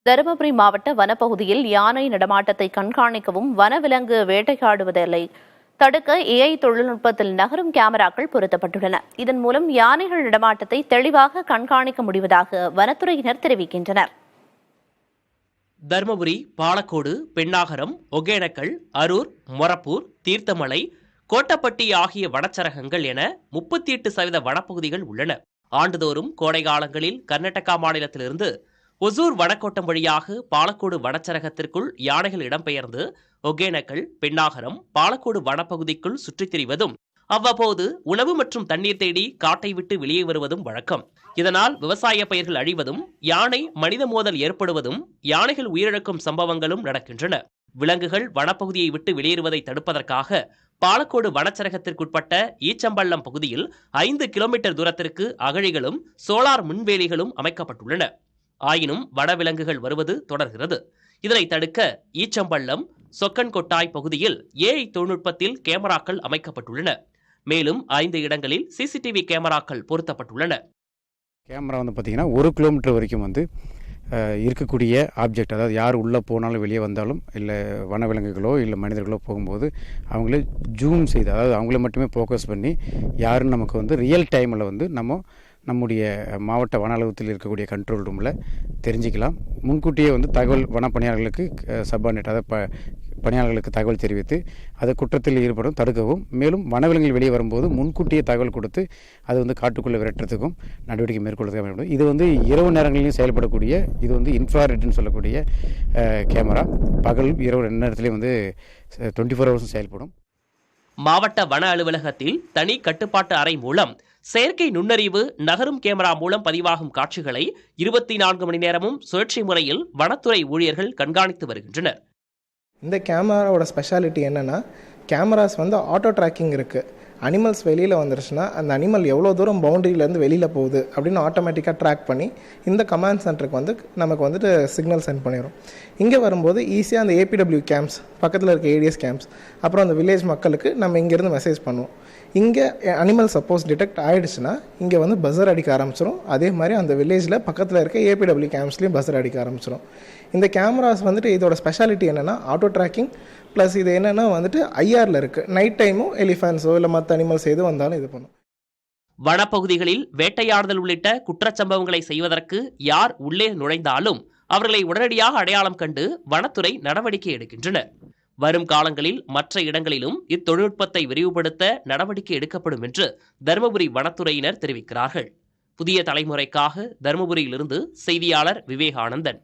தருமபுரி மாவட்ட வனப்பகுதியில் யானை நடமாட்டத்தை கண்காணிக்கவும் வனவிலங்கு வேட்டையாடுவதை தடுக்க AI தொழில்நுட்பத்தில் நகரும் கேமராக்கள் பொருத்தப்பட்டுள்ளன. இதன் மூலம் யானைகள் நடமாட்டத்தை தெளிவாக கண்காணிக்க முடிவதாக வனத்துறையினர் தெரிவிக்கின்றனர். தருமபுரி, பாலக்கோடு, பெண்ணாகரம், ஒகேனக்கல், அரூர், மொரப்பூர், தீர்த்தமலை, கோட்டப்பட்டி ஆகிய வனச்சரகங்கள் என 38% வனப்பகுதிகள் உள்ளன. ஆண்டுதோறும் கோடை காலங்களில் கர்நாடகா மாநிலத்திலிருந்து ஒசூர் வனக்கோட்டம் வழியாக பாலக்கோடு வனச்சரகத்திற்குள் யானைகள் இடம்பெயர்ந்து ஒகேனக்கல், பெண்ணாகரம், பாலக்கோடு வனப்பகுதிக்குள் சுற்றித் திரிவதும் அவ்வப்போது உணவு மற்றும் தண்ணீர் தேடி காட்டை விட்டு வெளியே வருவதும் வழக்கம். இதனால் விவசாய பயிர்கள் அழிவதும், யானை மனித மோதல் ஏற்படுவதும், யானைகள் உயிரிழக்கும் சம்பவங்களும் நடக்கின்றன. விலங்குகள் வனப்பகுதியை விட்டு வெளியேறுவதை தடுப்பதற்காக பாலக்கோடு வனச்சரகத்திற்குட்பட்ட ஈச்சம்பள்ளம் பகுதியில் 5 கிலோமீட்டர் தூரத்திற்கு அகழிகளும் சோலார் மின்வேலிகளும் அமைக்கப்பட்டுள்ளன. ஆயினும் வனவிலங்குகள் வருவது தொடர்கிறது. இதனை தடுக்க ஈச்சம்பள்ளம், சொக்கன்கொட்டாய் பகுதியில் AI தொழில்நுட்பத்தில் கேமராக்கள் அமைக்கப்பட்டுள்ளன. மேலும் 5 இடங்களில் CCTV கேமராக்கள் பொருத்தப்பட்டுள்ளன. கேமரா பார்த்தீங்கன்னா 1 கிலோமீட்டர் வரைக்கும் இருக்கக்கூடிய ஆப்ஜெக்ட், அதாவது யார் உள்ளே போனாலும் வெளியே வந்தாலும், இல்லை வனவிலங்குகளோ இல்லை மனிதர்களோ போகும்போது அவங்களே ஜூம் செய்து, அதாவது அவங்கள மட்டுமே ஃபோக்கஸ் பண்ணி யாருன்னு நமக்கு ரியல் டைமில் நம்முடைய மாவட்ட வன அலுவலகத்தில் இருக்கக்கூடிய கண்ட்ரோல் ரூமில் தெரிஞ்சிக்கலாம். முன்கூட்டியே தகவல் வனப்பணியாளர்களுக்கு சப்பார்டினேட், அதாவது பணியாளர்களுக்கு தகவல் தெரிவித்து அதை குற்றத்தில் ஈடுபடும் தடுக்கவும், மேலும் வனவிலங்குகள் வெளியே வரும்போது முன்கூட்டியே தகவல் கொடுத்து அது காட்டுக்குள்ளே விரட்டுறதுக்கும் நடவடிக்கை மேற்கொள்வதற்கு. இது இரவு நேரங்களிலும் செயல்படக்கூடிய, இது இன்ஃப்ராரெட்னு சொல்லக்கூடிய கேமரா. பகல் இரவு 2 நேரத்துலேயும் 24 ஹவர்ஸும் செயல்படும். மாவட்ட வன அலுவலகத்தில் தனி கட்டுப்பாட்டு அறை மூலம் செயற்கை நுண்ணறிவு நகரும் கேமரா மூலம் பதிவாகும் காட்சிகளை 24 மணி நேரமும் சுழற்சி முறையில் வனத்துறை ஊழியர்கள் கண்காணித்து வருகின்றனர். இந்த கேமராவோட ஸ்பெஷாலிட்டி என்னென்னா, கேமராஸ் ஆட்டோ ட்ராக்கிங் இருக்குது. அனிமல்ஸ் வெளியில் வந்துருச்சுன்னா அந்த அனிமல் எவ்வளோ தூரம் பவுண்டரியிலேருந்து வெளியில் போகுது அப்படின்னு ஆட்டோமேட்டிக்காக ட்ராக் பண்ணி இந்த கமாண்ட் சென்டருக்கு நமக்கு சிக்னல் சென்ட் பண்ணிடும். இங்கே வரும்போது ஈஸியாக அந்த APW கேம்ப்ஸ், பக்கத்தில் இருக்க ADS கேம்ப்ஸ், அப்புறம் அந்த வில்லேஜ் மக்களுக்கு நம்ம இங்கேருந்து மெசேஜ் பண்ணுவோம். இங்கே அனிமல் சப்போஸ் டிடெக்ட் ஆகிடுச்சுன்னா இங்கே பஸர் அடிக்க ஆரம்பிச்சிடும். அதே மாதிரி அந்த வில்லேஜில் பக்கத்தில் இருக்க APW கேம்ப்ஸ்லேயும் பஸர் அடிக்க ஆரம்பிச்சிடும். இந்த கேமராஸ் இதோட ஸ்பெஷாலிட்டி என்னென்னா ஆட்டோ ட்ராக்கிங் ப்ளஸ் இது என்னென்னா IRல இருக்குது. நைட் டைமும் எலிஃபென்ட்ஸோ இல்லை மற்ற அனிமல்ஸ் எது வந்தாலும் இது பண்ணும். வனப்பகுதிகளில் வேட்டையாடுதல் உள்ளிட்ட குற்றச்சம்பவங்களை செய்வதற்கு யார் உள்ளே நுழைந்தாலும் அவர்களை உடனடியாக அடையாளம் கண்டு வனத்துறை நடவடிக்கை எடுக்கின்றனர். வரும் காலங்களில் மற்ற இடங்களிலும் இத்தொழில்நுட்பத்தை விரிவுபடுத்த நடவடிக்கை எடுக்கப்படும் என்று தருமபுரி வனத்துறையினர் தெரிவிக்கிறார்கள். புதிய தலைமுறைக்காக தருமபுரியிலிருந்து செய்தியாளர் விவேகானந்தன்.